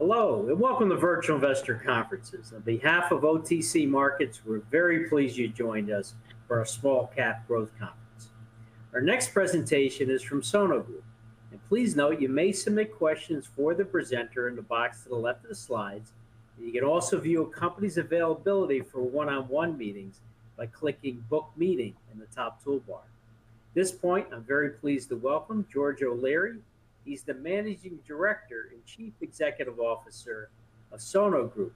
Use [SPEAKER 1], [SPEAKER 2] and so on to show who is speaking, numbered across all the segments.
[SPEAKER 1] Hello, and welcome to Virtual Investor Conferences. On behalf of OTC Markets, we're very pleased you joined us for our Small Cap Growth Conference. Our next presentation is from Sono Group. And please note you may submit questions for the presenter in the box to the left of the slides. And you can also view a company's availability for one-on-one meetings by clicking Book Meeting in the top toolbar. At this point, I'm very pleased to welcome George O'Leary. He's the Managing Director and Chief Executive Officer of Sono Group,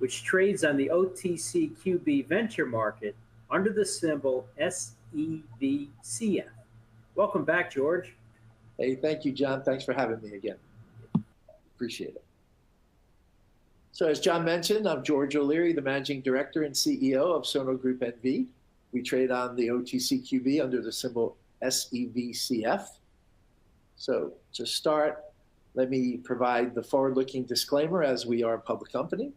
[SPEAKER 1] which trades on the OTCQB venture market under the symbol SEVCF. Welcome back, George.
[SPEAKER 2] Hey, thank you, John. Thanks for having me again. Appreciate it. So as John mentioned, I'm George O'Leary, the Managing Director and CEO of Sono Group NV. We trade on the OTCQB under the symbol SEVCF. So to start, let me provide the forward-looking disclaimer as we are a public company.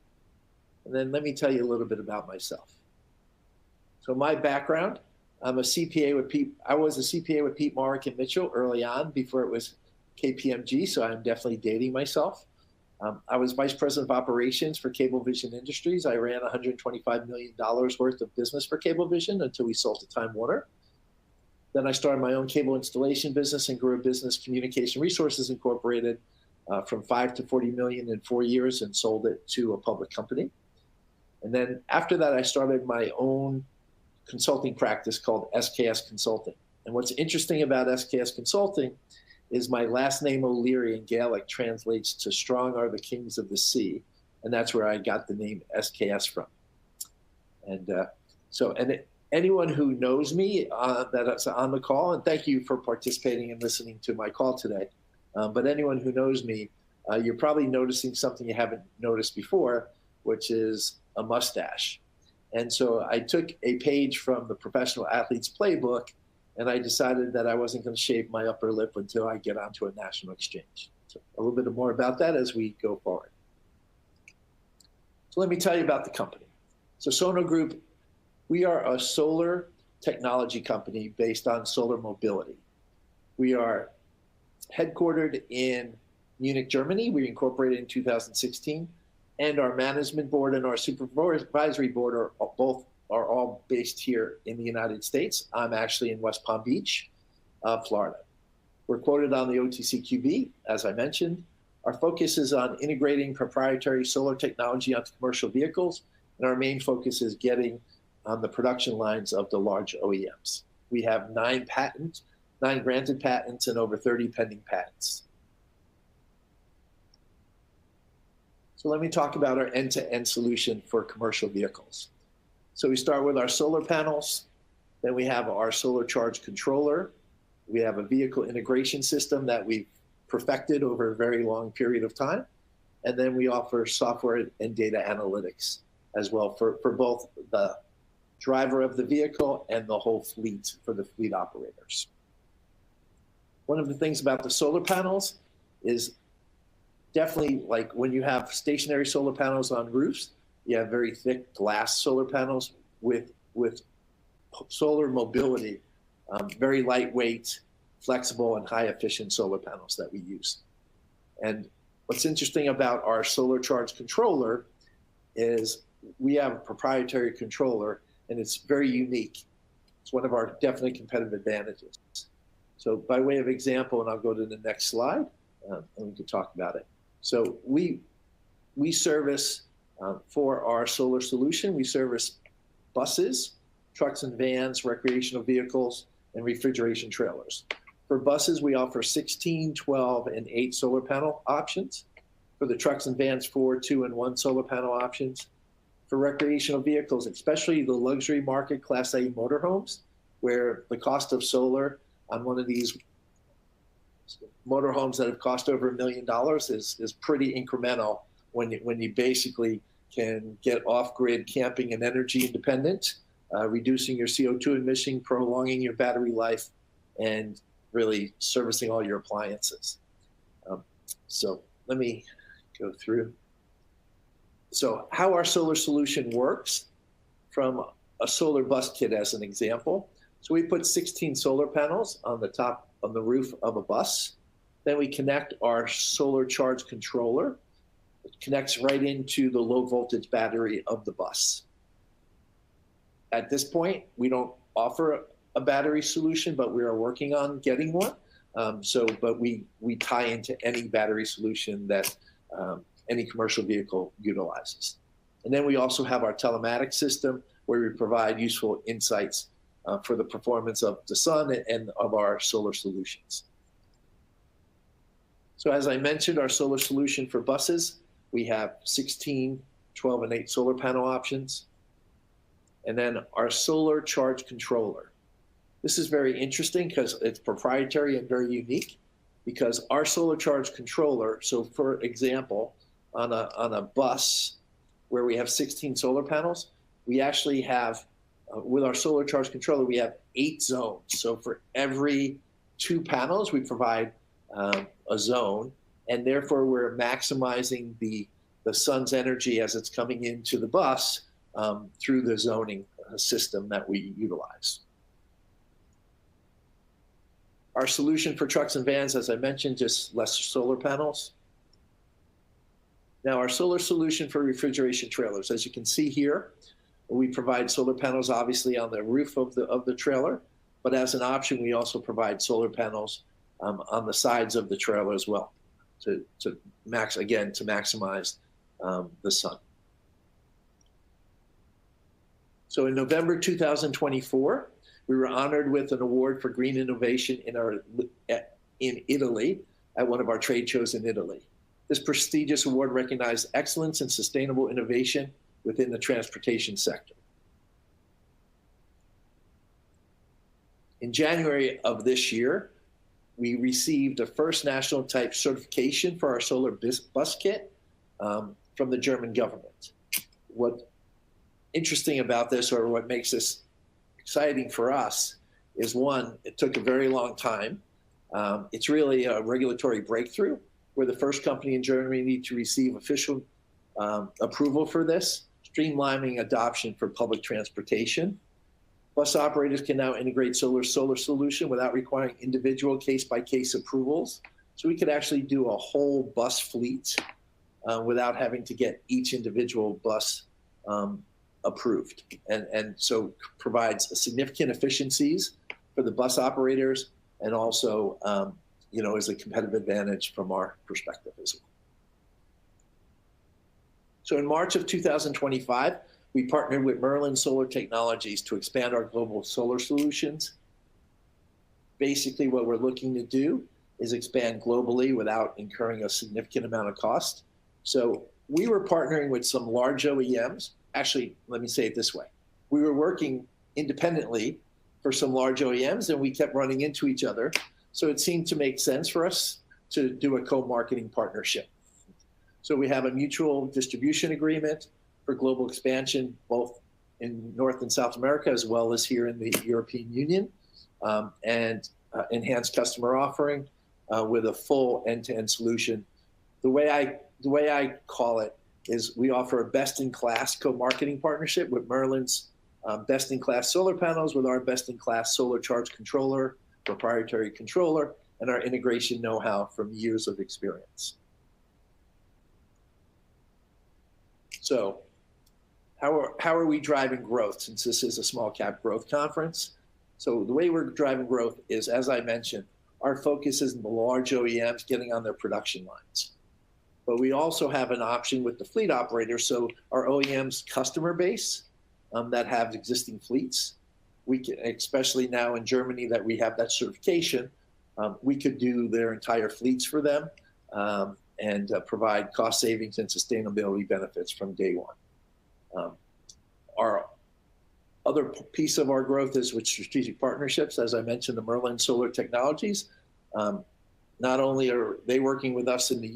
[SPEAKER 2] And then let me tell you a little bit about myself. So my background, I was a CPA with Peat Marwick and Mitchell early on before it was KPMG, so I'm definitely dating myself. I was Vice President of Operations for Cablevision Industries. I ran $125 million worth of business for Cablevision until we sold to Time Warner. Then I started my own cable installation business and grew a business, Communication Resources Incorporated, from 5 to 40 million in 4 years and sold it to a public company. And then after that, I started my own consulting practice called SKS Consulting. And what's interesting about SKS Consulting is my last name O'Leary in Gaelic translates to Strong Are the Kings of the Sea. And that's where I got the name SKS from. And anyone who knows me that's on the call, and thank you for participating and listening to my call today, but anyone who knows me, you're probably noticing something you haven't noticed before, which is a mustache. And so I took a page from the Professional Athlete's Playbook, and I decided that I wasn't going to shave my upper lip until I get onto a national exchange. So a little bit more about that as we go forward. So let me tell you about the company. So Sono Group, we are a solar technology company based on solar mobility. We are headquartered in Munich, Germany. We incorporated in 2016, and our management board and our supervisory board are all based here in the United States. I'm actually in West Palm Beach, Florida. We're quoted on the OTCQB, as I mentioned. Our focus is on integrating proprietary solar technology onto commercial vehicles, and our main focus is getting on the production lines of the large OEMs. We have 9 granted patents, and over 30 pending patents. So let me talk about our end-to-end solution for commercial vehicles. So we start with our solar panels, then we have our solar charge controller, we have a vehicle integration system that we've perfected over a very long period of time, and then we offer software and data analytics as well for both the driver of the vehicle and the whole fleet for the fleet operators. One of the things about the solar panels is definitely like when you have stationary solar panels on roofs, you have very thick glass solar panels with solar mobility, very lightweight, flexible, and high efficient solar panels that we use. And what's interesting about our solar charge controller is we have a proprietary controller, and it's very unique. It's one of our definite competitive advantages. So by way of example, and I'll go to the next slide, and we can talk about it. So we service, for our solar solution, we service buses, trucks and vans, recreational vehicles, and refrigeration trailers. For buses, we offer 16, 12, and 8 solar panel options. For the trucks and vans, 4, 2, and 1 solar panel options. For recreational vehicles, especially the luxury market, Class A motorhomes, where the cost of solar on one of these motorhomes that have cost over $1 million is pretty incremental when you basically can get off-grid camping and energy independent, reducing your CO2 emission, prolonging your battery life, and really servicing all your appliances. So let me go through. So how our solar solution works from a solar bus kit as an example. So we put 16 solar panels on the top of the roof of a bus. Then we connect our solar charge controller It connects right into the low voltage battery of the bus. At this point, we don't offer a battery solution, but we are working on getting one. But we tie into any battery solution that any commercial vehicle utilizes. And then we also have our telematics system where we provide useful insights for the performance of the sun and of our solar solutions. So as I mentioned, our solar solution for buses, we have 16, 12, and 8 solar panel options. And then our solar charge controller. This is very interesting because it's proprietary and very unique, because our solar charge controller, so for example, on a bus where we have 16 solar panels, we actually have, with our solar charge controller, we have 8 zones. So for every 2 panels, we provide a zone, and therefore we're maximizing the sun's energy as it's coming into the bus through the zoning system that we utilize. Our solution for trucks and vans, as I mentioned, just less solar panels. Now, our solar solution for refrigeration trailers, as you can see here, we provide solar panels obviously on the roof of the trailer, but as an option, we also provide solar panels on the sides of the trailer as well, to maximize the sun. So in November 2024, we were honored with an award for green innovation in Italy at one of our trade shows in Italy. This prestigious award recognized excellence in sustainable innovation within the transportation sector. In January of this year, we received a first national type certification for our solar bus kit from the German government. What's interesting about this, or what makes this exciting for us, is one, it took a very long time. It's really a regulatory breakthrough. We're the first company in Germany to receive official approval for this, streamlining adoption for public transportation. Bus operators can now integrate solar solution without requiring individual case-by-case approvals. So we could actually do a whole bus fleet without having to get each individual bus approved. And so provides significant efficiencies for the bus operators, and also is a competitive advantage from our perspective as well. So in March of 2025, we partnered with Merlin Solar Technologies to expand our global solar solutions. Basically, what we're looking to do is expand globally without incurring a significant amount of cost. So we were partnering with some large OEMs. Actually, let me say it this way. We were working independently for some large OEMs, and we kept running into each other. So it seemed to make sense for us to do a co-marketing partnership. So we have a mutual distribution agreement for global expansion, both in North and South America, as well as here in the European Union, and enhanced customer offering with a full end-to-end solution. The way I call it is we offer a best-in-class co-marketing partnership with Merlin's best-in-class solar panels, with our best-in-class solar charge controller, proprietary controller, and our integration know-how from years of experience. So how are we driving growth, since this is a small cap growth conference? So the way we're driving growth is, as I mentioned, our focus is in the large OEMs getting on their production lines. But we also have an option with the fleet operators. So our OEM's customer base that have existing fleets, we can, especially now in Germany that we have that certification, we could do their entire fleets for them and provide cost savings and sustainability benefits from day one. Our other piece of our growth is with strategic partnerships. As I mentioned, the Merlin Solar Technologies. Not only are they working with us in the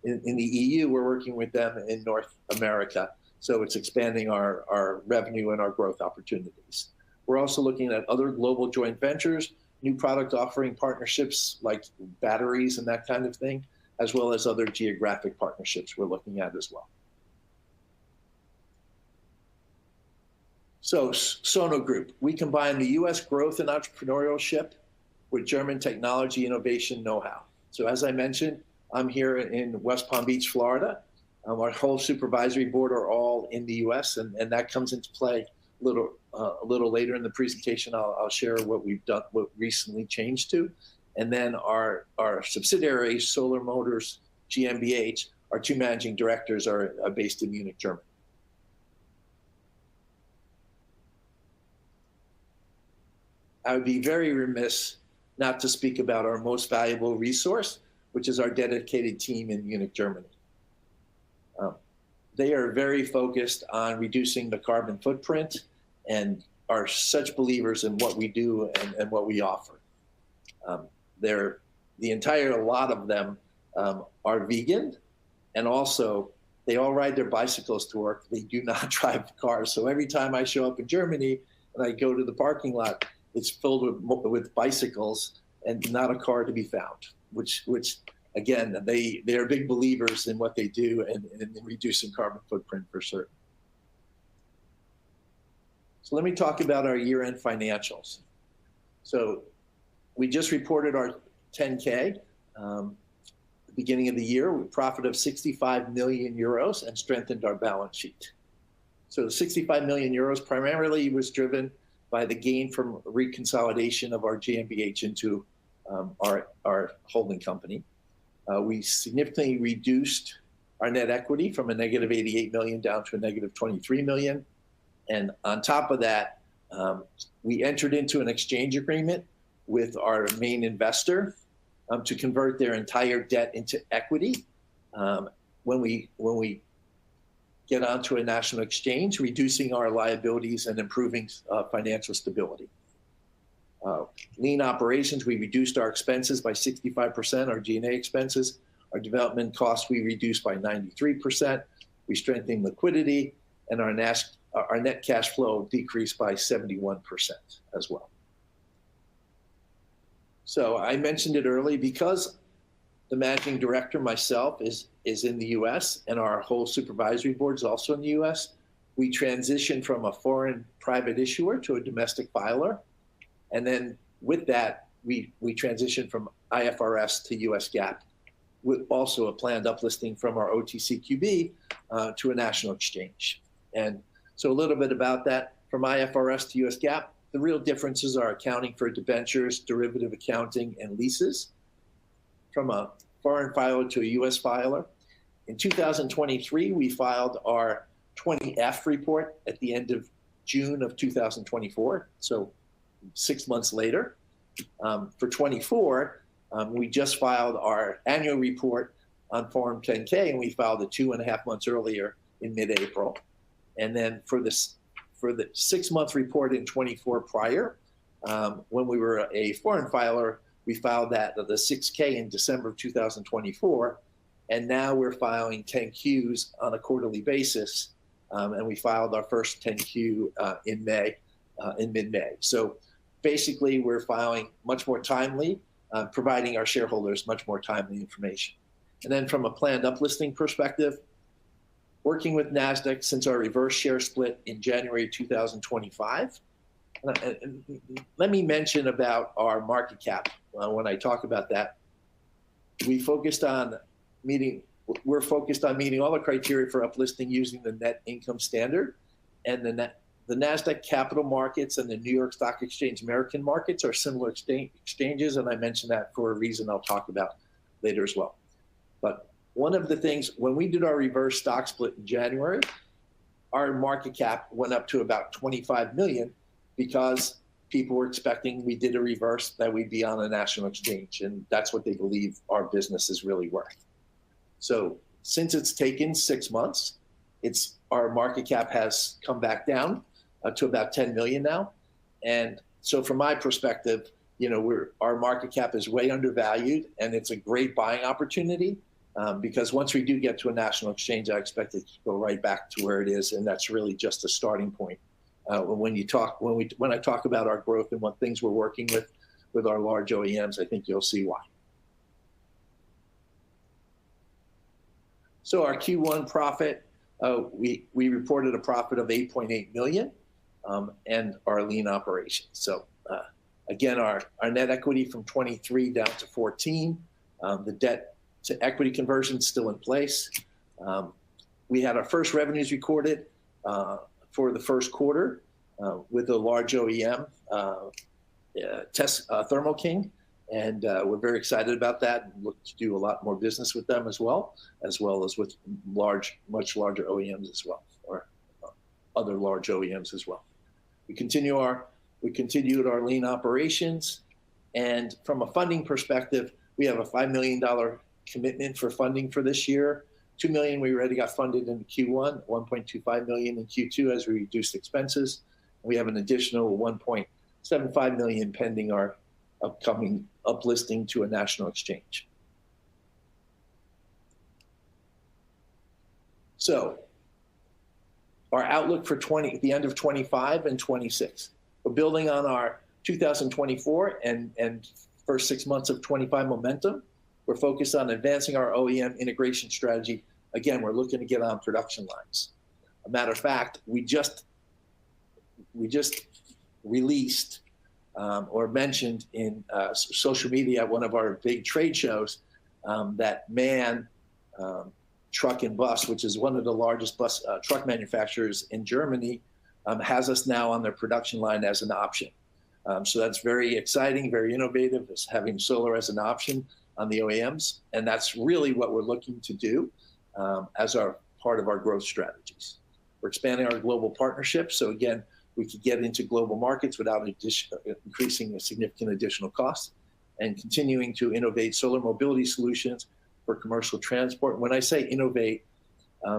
[SPEAKER 2] EU, we're working with them in North America. So it's expanding our revenue and our growth opportunities. We're also looking at other global joint ventures, new product offering partnerships like batteries and that kind of thing, as well as other geographic partnerships we're looking at as well. So Sono Group, we combine the US growth and entrepreneurship with German technology innovation know-how. So as I mentioned, I'm here in West Palm Beach, Florida. Our whole supervisory board are all in the U.S., and that comes into play a little later in the presentation. I'll share what we've done, what recently changed to. And then our subsidiary, Solar Motors GmbH, our two managing directors are based in Munich, Germany. I would be very remiss not to speak about our most valuable resource, which is our dedicated team in Munich, Germany. They are very focused on reducing the carbon footprint and are such believers in what we do and what we offer. The entire lot of them are vegan, and also they all ride their bicycles to work. They do not drive cars. So every time I show up in Germany and I go to the parking lot, it's filled with bicycles and not a car to be found, which again, they are big believers in what they do and in reducing carbon footprint for certain. So let me talk about our year-end financials. So we just reported our 10K, the beginning of the year, with a profit of 65 million euros and strengthened our balance sheet. So the 65 million euros primarily was driven by the gain from reconsolidation of our GmbH into our holding company. We significantly reduced our net equity from a negative 88 million down to a negative 23 million. And on top of that, we entered into an exchange agreement with our main investor to convert their entire debt into equity when we get onto a national exchange, reducing our liabilities and improving financial stability. Lean operations, we reduced our expenses by 65%, our G&A expenses. Our development costs, we reduced by 93%. We strengthened liquidity, and our net cash flow decreased by 71% as well. So I mentioned it early, because the managing director, myself, is in the US and our whole supervisory board is also in the US, we transitioned from a foreign private issuer to a domestic filer. And then with that, we transitioned from IFRS to US GAAP, with also a planned uplisting from our OTCQB to a national exchange. And so a little bit about that. From IFRS to US GAAP, the real differences are accounting for debentures, derivative accounting, and leases. From a foreign filer to a US filer. In 2023, we filed our 20F report at the end of June of 2024, so 6 months later. For 24, we just filed our annual report on Form 10K, and we filed it 2.5 months earlier in mid-April. And then for the 6-month report in 24 prior, when we were a foreign filer, we filed that the 6K in December of 2024, and now we're filing 10Qs on a quarterly basis, and we filed our first 10Q in mid-May. So basically, we're filing much more timely, providing our shareholders much more timely information. And then from a planned uplisting perspective, working with NASDAQ since our reverse share split in January 2025. Let me mention about our market cap. When I talk about that, we're focused on meeting all the criteria for uplisting using the net income standard. And the NASDAQ capital markets and the New York Stock Exchange American markets are similar exchanges, and I mentioned that for a reason I'll talk about later as well. But one of the things, when we did our reverse stock split in January, our market cap went up to about 25 million because people were expecting we did a reverse that we'd be on a national exchange, and that's what they believe our business is really worth. So since it's taken 6 months, our market cap has come back down to about 10 million now. And so from my perspective, our market cap is way undervalued, and it's a great buying opportunity because once we do get to a national exchange, I expect it to go right back to where it is, and that's really just a starting point. When I talk about our growth and what things we're working with our large OEMs, I think you'll see why. So our Q1 profit, we reported a profit of 8.8 million and our lean operations. So again, our net equity from 23 down to 14, the debt to equity conversion still in place. We had our first revenues recorded for the first quarter with a large OEM, Thermo King, and we're very excited about that and look to do a lot more business with them as well as with much larger OEMs as well, or other large OEMs as well. We continued our lean operations, and from a funding perspective, we have a $5 million commitment for funding for this year. $2 million we already got funded in Q1, $1.25 million in Q2 as we reduced expenses. We have an additional $1.75 million pending our upcoming uplisting to a national exchange. So our outlook for the end of 25 and 26. We're building on our 2024 and first 6 months of 25 momentum. We're focused on advancing our OEM integration strategy. Again, we're looking to get on production lines. A matter of fact, we just released or mentioned in social media at one of our big trade shows that MAN Truck and Bus, which is one of the largest truck manufacturers in Germany, has us now on their production line as an option. So that's very exciting, very innovative, is having solar as an option on the OEMs. And that's really what we're looking to do as part of our growth strategies. We're expanding our global partnerships. So again, we could get into global markets without increasing a significant additional cost, and continuing to innovate solar mobility solutions for commercial transport. When I say innovate,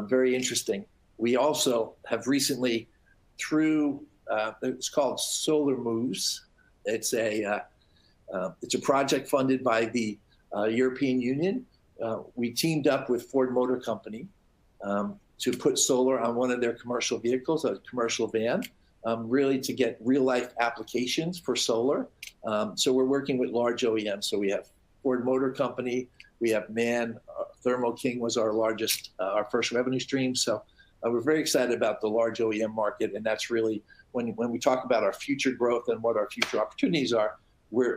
[SPEAKER 2] very interesting. We also have recently, through it's called Solar Moves. It's a project funded by the European Union. We teamed up with Ford Motor Company to put solar on one of their commercial vehicles, a commercial van, really to get real life applications for solar. So we're working with large OEMs. So we have Ford Motor Company, we have MAN, Thermo King was our first revenue stream. So we're very excited about the large OEM market, and that's really when we talk about our future growth and what our future opportunities are,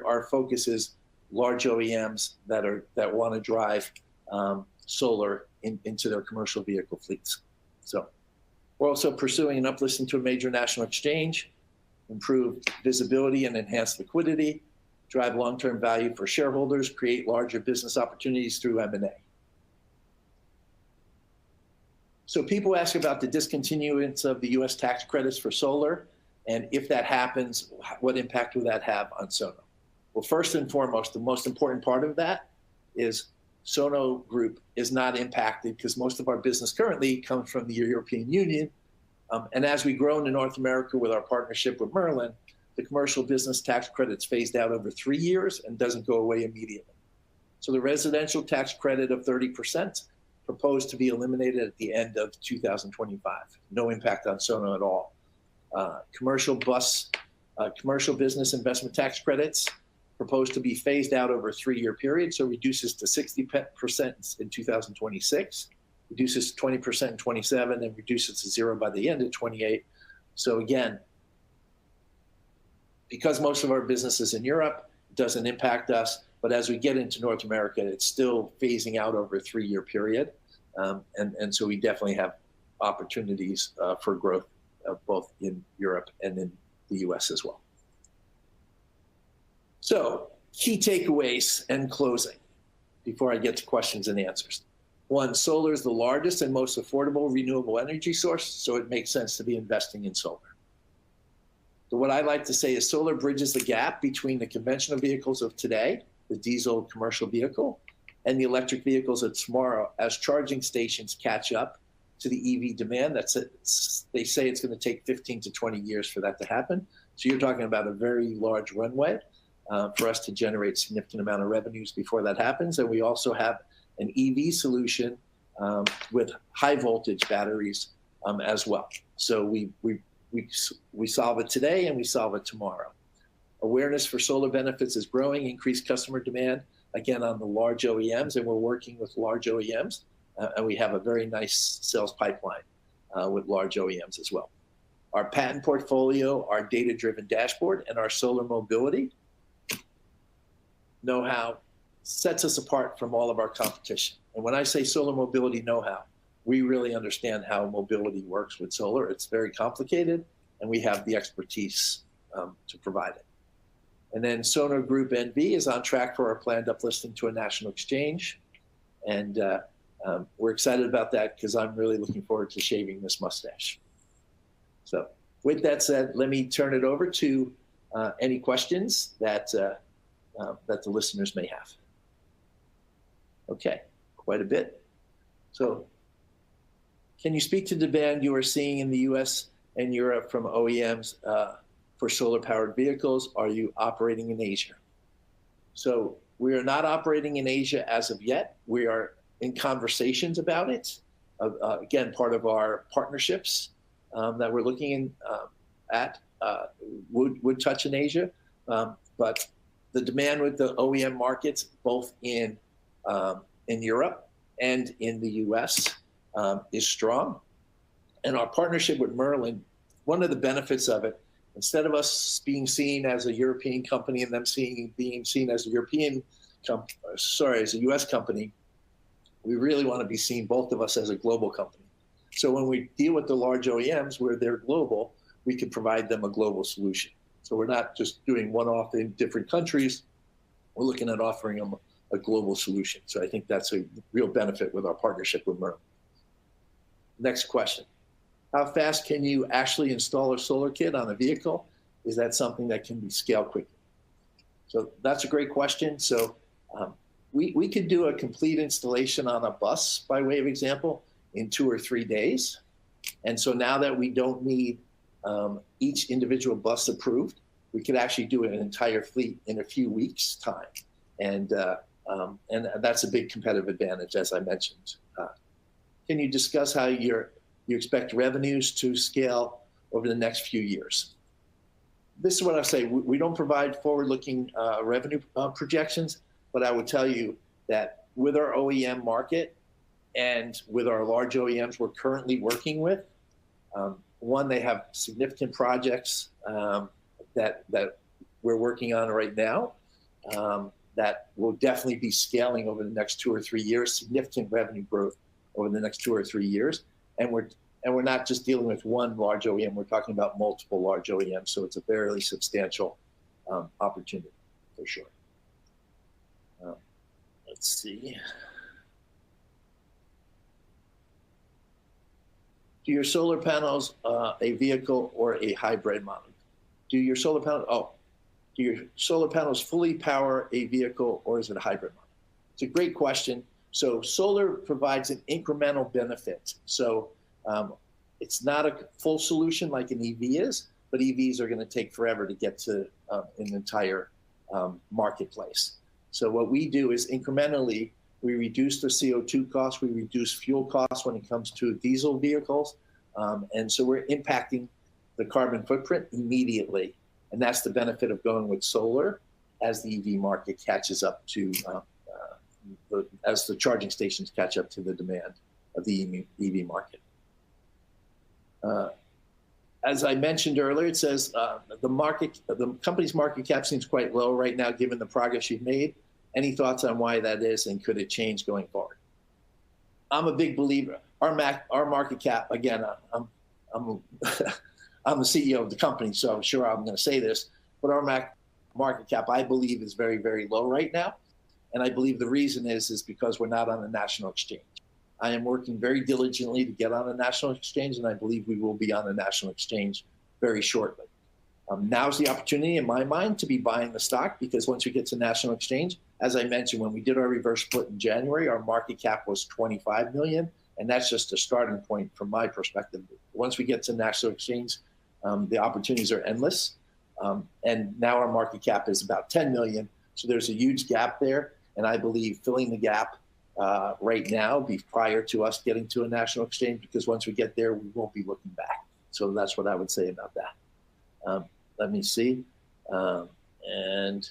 [SPEAKER 2] our focus is large OEMs that want to drive solar into their commercial vehicle fleets. So we're also pursuing an uplisting to a major national exchange, improve visibility and enhance liquidity, drive long-term value for shareholders, create larger business opportunities through M&A. So people ask about the discontinuance of the U.S. tax credits for solar, and if that happens, what impact will that have on Sono? Well, first and foremost, the most important part of that is Sono Group is not impacted because most of our business currently comes from the European Union. And as we grow into North America with our partnership with Merlin, the commercial business tax credit's phased out over 3 years and doesn't go away immediately. So the residential tax credit of 30% proposed to be eliminated at the end of 2025. No impact on Sono at all. Commercial business investment tax credits proposed to be phased out over a 3-year period, so reduces to 60% in 2026, reduces to 20% in 27, and reduces to 0 by the end of 28. So again, because most of our business is in Europe, it doesn't impact us, but as we get into North America, it's still phasing out over a 3-year period. And so we definitely have opportunities for growth both in Europe and in the US as well. So key takeaways and closing before I get to questions and answers. 1, solar is the largest and most affordable renewable energy source, so it makes sense to be investing in solar. So what I like to say is solar bridges the gap between the conventional vehicles of today, the diesel commercial vehicle, and the electric vehicles of tomorrow as charging stations catch up to the EV demand. They say it's going to take 15 to 20 years for that to happen. So you're talking about a very large runway for us to generate significant amount of revenues before that happens. And we also have an EV solution with high voltage batteries as well. So we solve it today and we solve it tomorrow. Awareness for solar benefits is growing, increased customer demand, again, on the large OEMs, and we're working with large OEMs, and we have a very nice sales pipeline with large OEMs as well. Our patent portfolio, our data-driven dashboard, and our solar mobility know-how sets us apart from all of our competition. And when I say solar mobility know-how, we really understand how mobility works with solar. It's very complicated, and we have the expertise to provide it. And then Sono Group NV is on track for our planned uplisting to a national exchange. And we're excited about that because I'm really looking forward to shaving this mustache. So with that said, let me turn it over to any questions that the listeners may have. Okay, quite a bit. So can you speak to demand you are seeing in the US and Europe from OEMs for solar-powered vehicles? Are you operating in Asia? So we are not operating in Asia as of yet. We are in conversations about it. Again, part of our partnerships that we're looking at would touch in Asia. But the demand with the OEM markets, both in Europe and in the US, is strong. And our partnership with Merlin, one of the benefits of it, instead of us being seen as a European company and them being seen as a as a US company, we really want to be seen, both of us, as a global company. So when we deal with the large OEMs where they're global, we can provide them a global solution. So we're not just doing one-off in different countries. We're looking at offering them a global solution. So I think that's a real benefit with our partnership with Merlin. Next question. How fast can you actually install a solar kit on a vehicle? Is that something that can be scaled quickly? So that's a great question. So we could do a complete installation on a bus, by way of example, in 2 or 3 days. And so now that we don't need each individual bus approved, we could actually do an entire fleet in a few weeks' time. And that's a big competitive advantage, as I mentioned. Can you discuss how you expect revenues to scale over the next few years? This is what I say. We don't provide forward-looking revenue projections, but I would tell you that with our OEM market and with our large OEMs we're currently working with, one, they have significant projects that we're working on right now that will definitely be scaling over the next 2 or 3 years, significant revenue growth over the next 2 or 3 years. And we're not just dealing with one large OEM, we're talking about multiple large OEMs. So it's a fairly substantial opportunity for sure. Let's see. Do your solar panels a vehicle or a hybrid model? Do your solar panels fully power a vehicle, or is it a hybrid model? It's a great question. So solar provides an incremental benefit. So it's not a full solution like an EV is, but EVs are going to take forever to get to an entire marketplace. So what we do is incrementally, we reduce the CO2 costs, we reduce fuel costs when it comes to diesel vehicles. And so we're impacting the carbon footprint immediately. And that's the benefit of going with solar as the EV market catches up to, as the charging stations catch up to the demand of the EV market. As I mentioned earlier, it says the company's market cap seems quite low right now, given the progress you've made. Any thoughts on why that is, and could it change going forward? I'm a big believer. Our market cap, again, I'm the CEO of the company, so I'm sure I'm going to say this, but our market cap, I believe, is very, very low right now. And I believe the reason is because we're not on a national exchange. I am working very diligently to get on a national exchange, and I believe we will be on a national exchange very shortly. Now's the opportunity, in my mind, to be buying the stock, because once we get to national exchange, as I mentioned, when we did our reverse split in January, our market cap was 25 million, and that's just a starting point from my perspective. Once we get to national exchange, the opportunities are endless, and now our market cap is about 10 million, so there's a huge gap there, and I believe filling the gap right now be prior to us getting to a national exchange, because once we get there, we won't be looking back. So that's what I would say about that. Let me see. And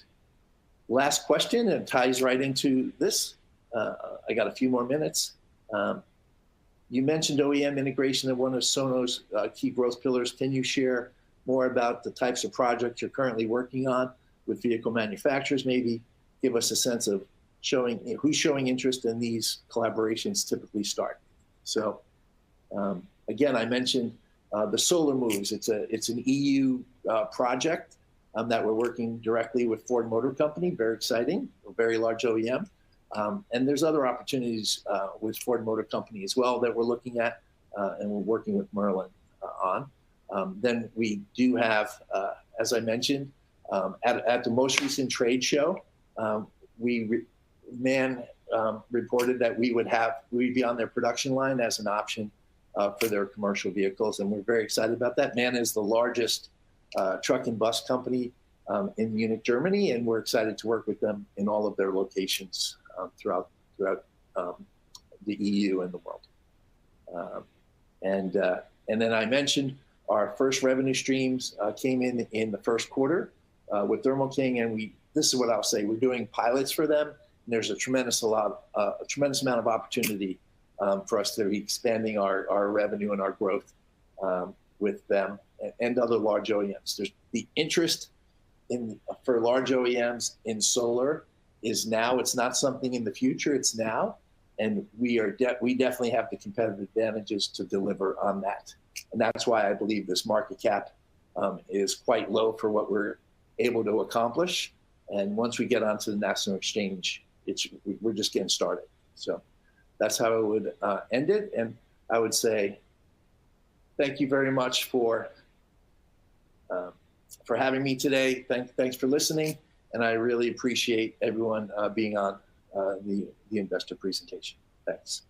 [SPEAKER 2] last question, and it ties right into this. I got a few more minutes. You mentioned OEM integration as one of Sono's key growth pillars. Can you share more about the types of projects you're currently working on with vehicle manufacturers? Maybe give us a sense of who's showing interest in these collaborations typically start. So again, I mentioned the solar moves. It's an EU project that we're working directly with Ford Motor Company. Very exciting, a very large OEM. And there's other opportunities with Ford Motor Company as well that we're looking at, and we're working with Merlin on. Then we do have, as I mentioned, at the most recent trade show, MAN reported that we'd be on their production line as an option for their commercial vehicles, and we're very excited about that. MAN is the largest truck and bus company in Munich, Germany, and we're excited to work with them in all of their locations throughout the EU and the world. And then I mentioned our first revenue streams came in the first quarter with Thermo King, and this is what I'll say: we're doing pilots for them. And there's a tremendous amount of opportunity for us to be expanding our revenue and our growth with them and other large OEMs. There's the interest for large OEMs in solar is now. It's not something in the future. It's now, and we definitely have the competitive advantages to deliver on that. And that's why I believe this market cap is quite low for what we're able to accomplish. And once we get onto the national exchange, we're just getting started. So that's how I would end it. And I would say thank you very much for having me today. Thanks for listening. And I really appreciate everyone being on the investor presentation. Thanks.